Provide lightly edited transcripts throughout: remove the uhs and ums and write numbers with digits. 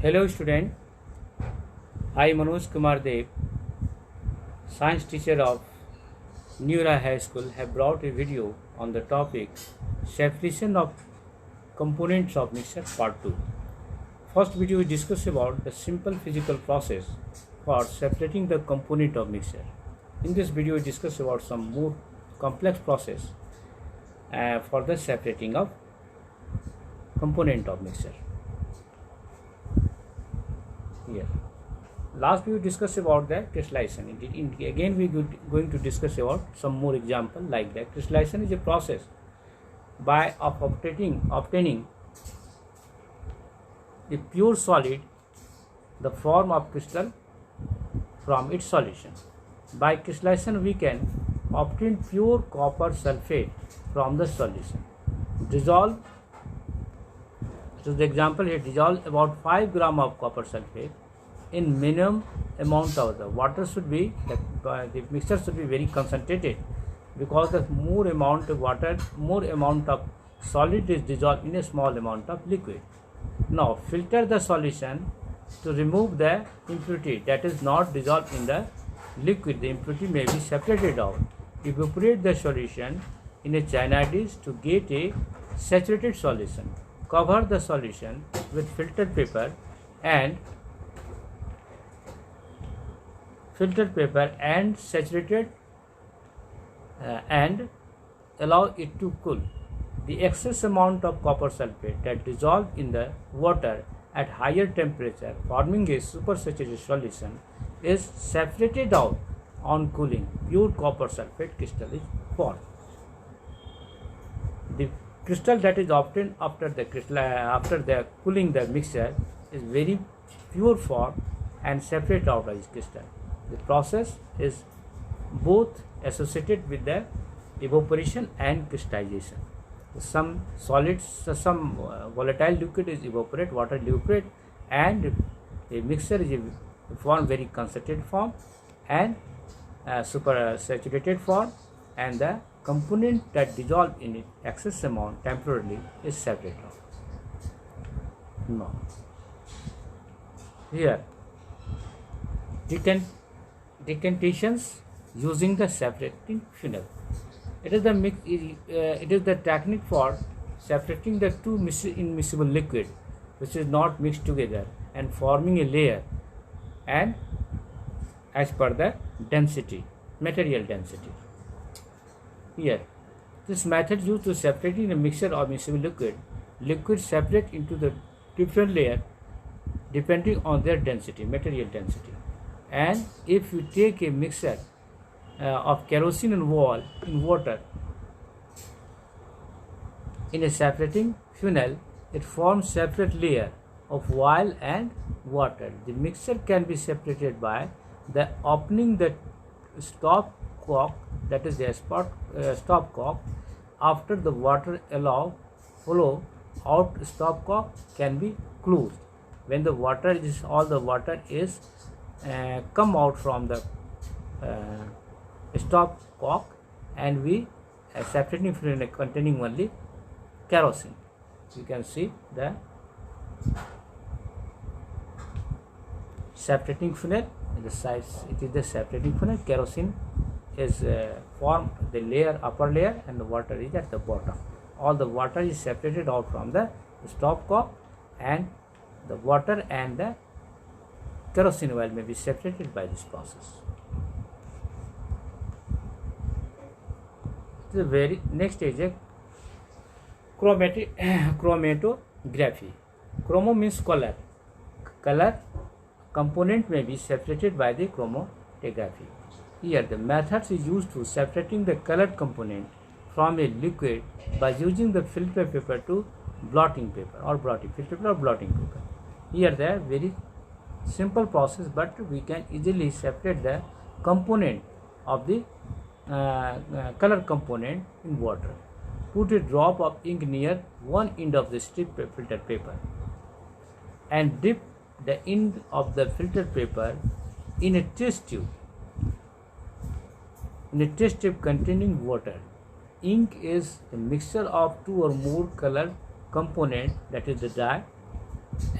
Hello student, I Manoj Kumar Dev, science teacher of Newra High School have brought a video on the topic separation of components of mixture part 2. First video we discuss about the simple physical process for separating the component of mixture. In this video we discuss about some more complex process for the separating of component of mixture. Here last we discussed about the crystallization. Again we going to discuss about some more example like that. Crystallization is a process by of obtaining a pure solid, the form of crystal, from its solution. By crystallization we can obtain pure copper sulfate from the solution. Dissolve, so the example here, dissolve about 5 gram of copper sulfate in minimum amount of the water should be, the mixture should be very concentrated, because the more amount of water, more amount of solid is dissolved in a small amount of liquid. Now filter the solution to remove the impurity that is not dissolved in the liquid. The impurity may be separated out. Evaporate the solution in a china dish to get a saturated solution. Cover the solution with filtered paper and saturated and allow it to cool. The excess amount of copper sulfate that dissolved in the water at higher temperature, forming a supersaturated solution, is separated out on cooling. Pure copper sulfate crystal is formed. The crystal that is obtained after the cooling the mixture is very pure form and separate out of this crystal. The process is both associated with the evaporation and crystallization. Some solids, some volatile liquid is evaporate, water evaporate, and a mixture is formed very concentrated form and super saturated form, and the component that dissolve in it excess amount temporarily is separated out. Now here decantations using the separating funnel. It is the technique for separating the two immiscible liquid which is not mixed together and forming a layer, and as per the density, material density. Here, this method used to separating a mixture of miscible liquid separate into the different layer depending on their density, material density. And if you take a mixture of kerosene and water in a separating funnel, it forms separate layer of oil and water. The mixture can be separated by the opening the stop cock, that is the stop cock. After the water flow out, stop cock can be closed. When the water is come out from the stop cock, and we separating funnel containing only kerosene. You can see the separating funnel in the size. It is the separating funnel. Kerosene is formed the layer, upper layer, and the water is at the bottom. All the water is separated out from the stop cock, and the water and the kerosene oil may be separated by this process. The very next is a chromatography. Chromo means color. Color component may be separated by the chromatography. Here the methods is used to separating the colored component from a liquid by using the filter paper to blotting paper or blotting paper. Here the very simple process, but we can easily separate the component of the color component in water. Put a drop of ink near one end of the strip filtered paper and dip the end of the filtered paper in a test tube containing water. Ink is a mixture of two or more color component, that is the dye,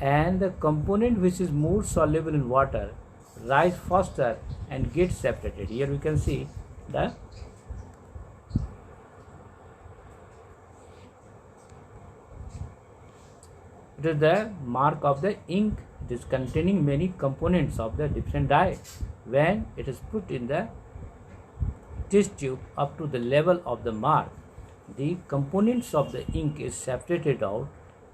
and the component which is more soluble in water rise faster and get separated. Here we can see the it is the mark of the ink. It is containing many components of the different dye. When it is put in the test tube up to the level of the mark, the components of the ink is separated out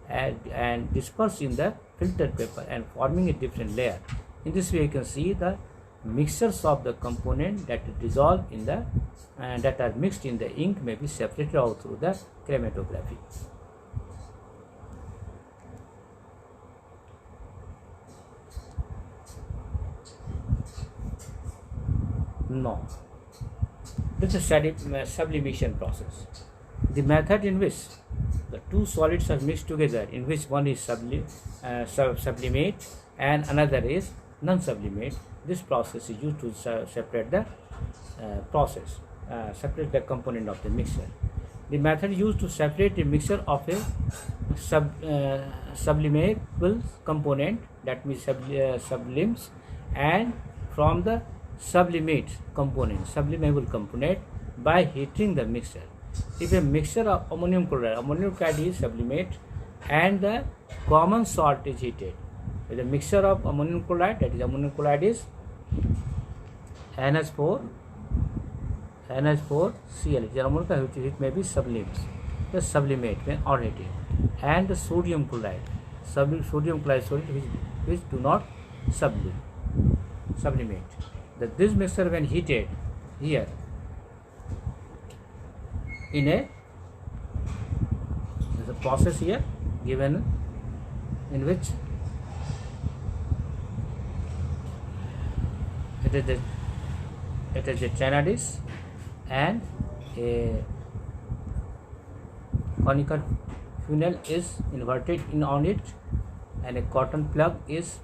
and dispersed in the filter paper and forming a different layer. In this way you can see the mixtures of the component that dissolve in the that are mixed in the ink may be separated out through the chromatography. No, this is a sublimation process. The method in which the two solids are mixed together, in which one is sublimate and another is non-sublimate. This process is used to separate the separate the component of the mixture. The method used to separate the mixture of a sublimable component, that means sublimes, and from the sublimable component by heating the mixture. If a mixture of ammonium chloride is sublimate and the common salt is heated, with a mixture of ammonium chloride, that is ammonium chloride is NH4 Cl, it may be sublimes, the sublimate when or heated, and the sodium chloride solid which do not sublimate. This mixture when heated here in a process here given, in which it is a China dish and a conical funnel is inverted in on it, and a cotton plug is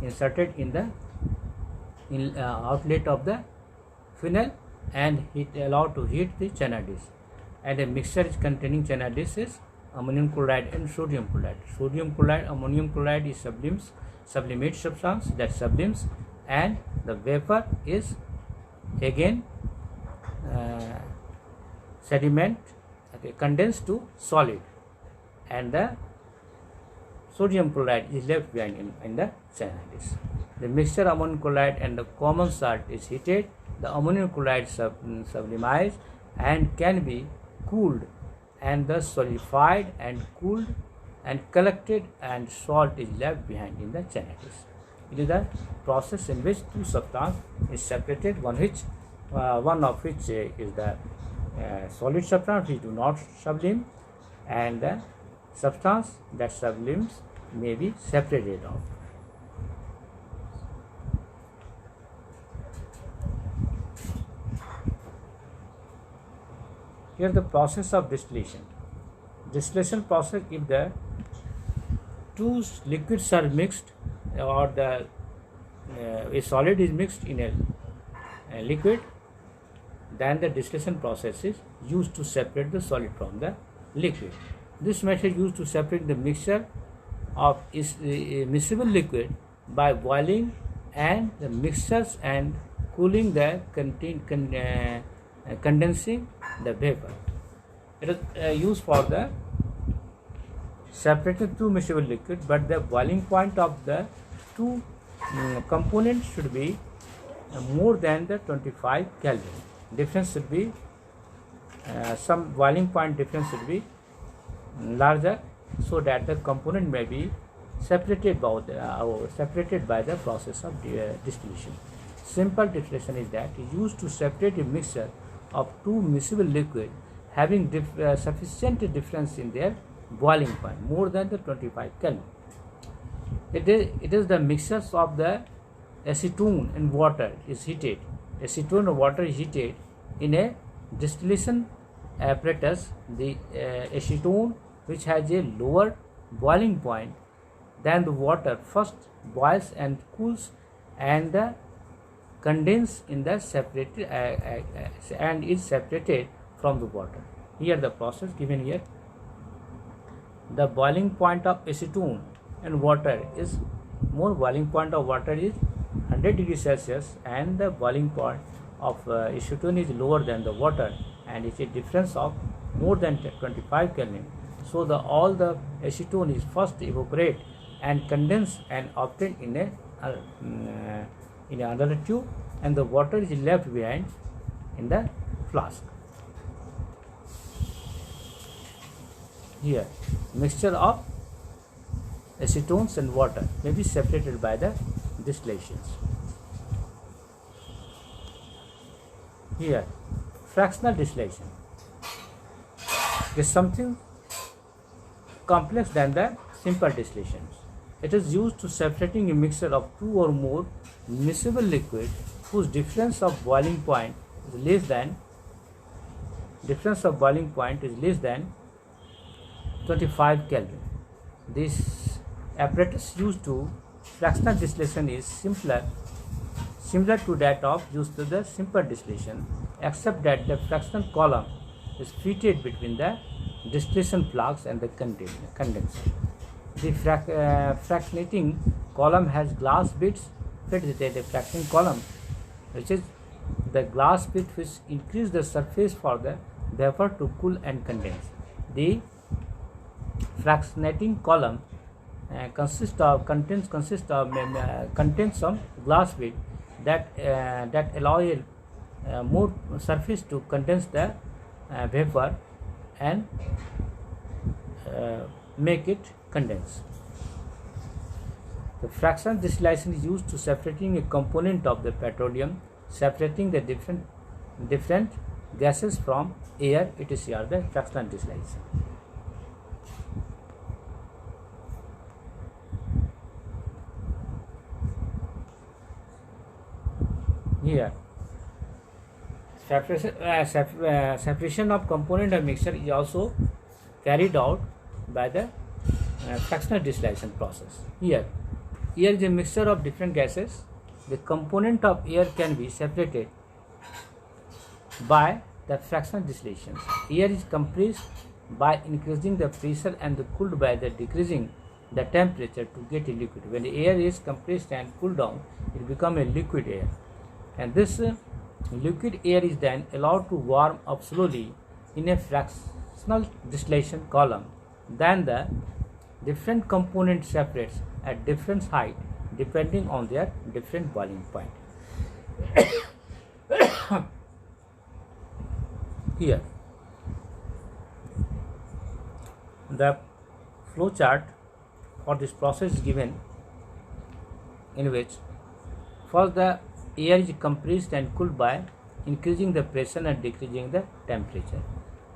inserted in the outlet of the funnel and allowed to heat the China dish. And a mixture is containing China dish is ammonium chloride and sodium chloride. Ammonium chloride is sublimate substance that sublimes, and the vapor is again sediment, condensed to solid, and the sodium chloride is left behind in the China dish. The mixture ammonium chloride and the common salt is heated. The ammonium chloride sublimized and can be cooled, and thus solidified and cooled and collected, and salt is left behind in the China dish. It is the process in which two substances is separated, one of which is the solid substance which do not sublime, and the substance that sublimes may be separated out. Here the process of distillation. Distillation process, if the two liquids are mixed, or the a solid is mixed in a liquid, then the distillation process is used to separate the solid from the liquid. This method is used to separate the mixture of miscible liquid by boiling and the mixtures and cooling the condensing the vapor. It is used for the separating two miscible liquid, but the boiling point of the two components should be more than the 25 Kelvin. Difference should be some boiling point difference should be larger, so that the component may be separated by the process of distillation. Simple distillation is that is used to separate a mixture of two miscible liquid having sufficient difference in their boiling point, more than the 25 Kelvin. It is the mixtures of the acetone and water is heated. Acetone or water is heated in a distillation apparatus. The acetone, which has a lower boiling point than the water, first boils and cools and condenses in the separated and is separated from the water. Here the process given here. The boiling point of acetone and water is more boiling point of water is 100 degrees Celsius and the boiling point of acetone is lower than the water and it's a difference of more than 25 Kelvin. So all the acetone is first evaporate and condense and obtained in another tube, and the water is left behind in the flask. Here, mixture of acetones and water may be separated by the distillations. Here, fractional distillation is something complex than the simple distillations. It is used to separating a mixture of two or more miscible liquid whose difference of boiling point is less than 25 Kelvin. This apparatus used to fractional distillation is similar to that of used to the simple distillation, except that the fractional column is fitted between the distillation flask and the condenser. The fractionating column has glass bits fitted to the fractionating column, which is the glass bit which increase the surface for the vapor to cool and condense. The fractionating column contains some glass bit that allow a more surface to condense the vapor and make it condense. The fractional distillation is used to separating a component of the petroleum, separating the different gases from air. It is here the fractional distillation. Here, separation of component of mixture is also carried out by the fractional distillation process. Here is a mixture of different gases. The component of air can be separated by the fractional distillation. Air is compressed by increasing the pressure and cooled by the decreasing the temperature to get a liquid. When the air is compressed and cooled down, it becomes a liquid air. And this liquid air is then allowed to warm up slowly in a fractional distillation column. Then the different components separates at different height depending on their different boiling point. Here, the flow chart for this process is given, in which first the air is compressed and cooled by increasing the pressure and decreasing the temperature.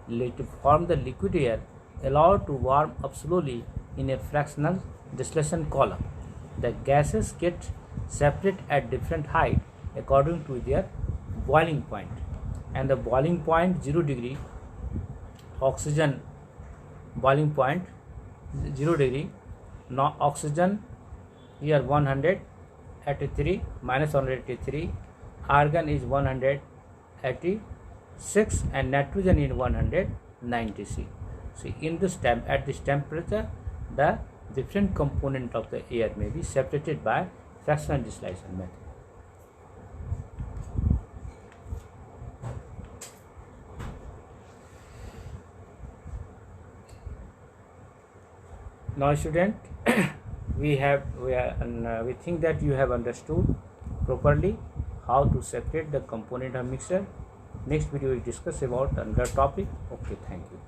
To form the liquid air allowed to warm up slowly in a fractional distillation column. The gases get separate at different height according to their boiling point. And the boiling point 0 degree, oxygen boiling point 0 degree, now oxygen here 183 minus 183, argon is 186 and nitrogen is 196. See, in this at this temperature, the different component of the air may be separated by fractional distillation method. Now, student, we think that you have understood properly how to separate the component of mixture. Next video we will discuss about another topic. Okay, thank you.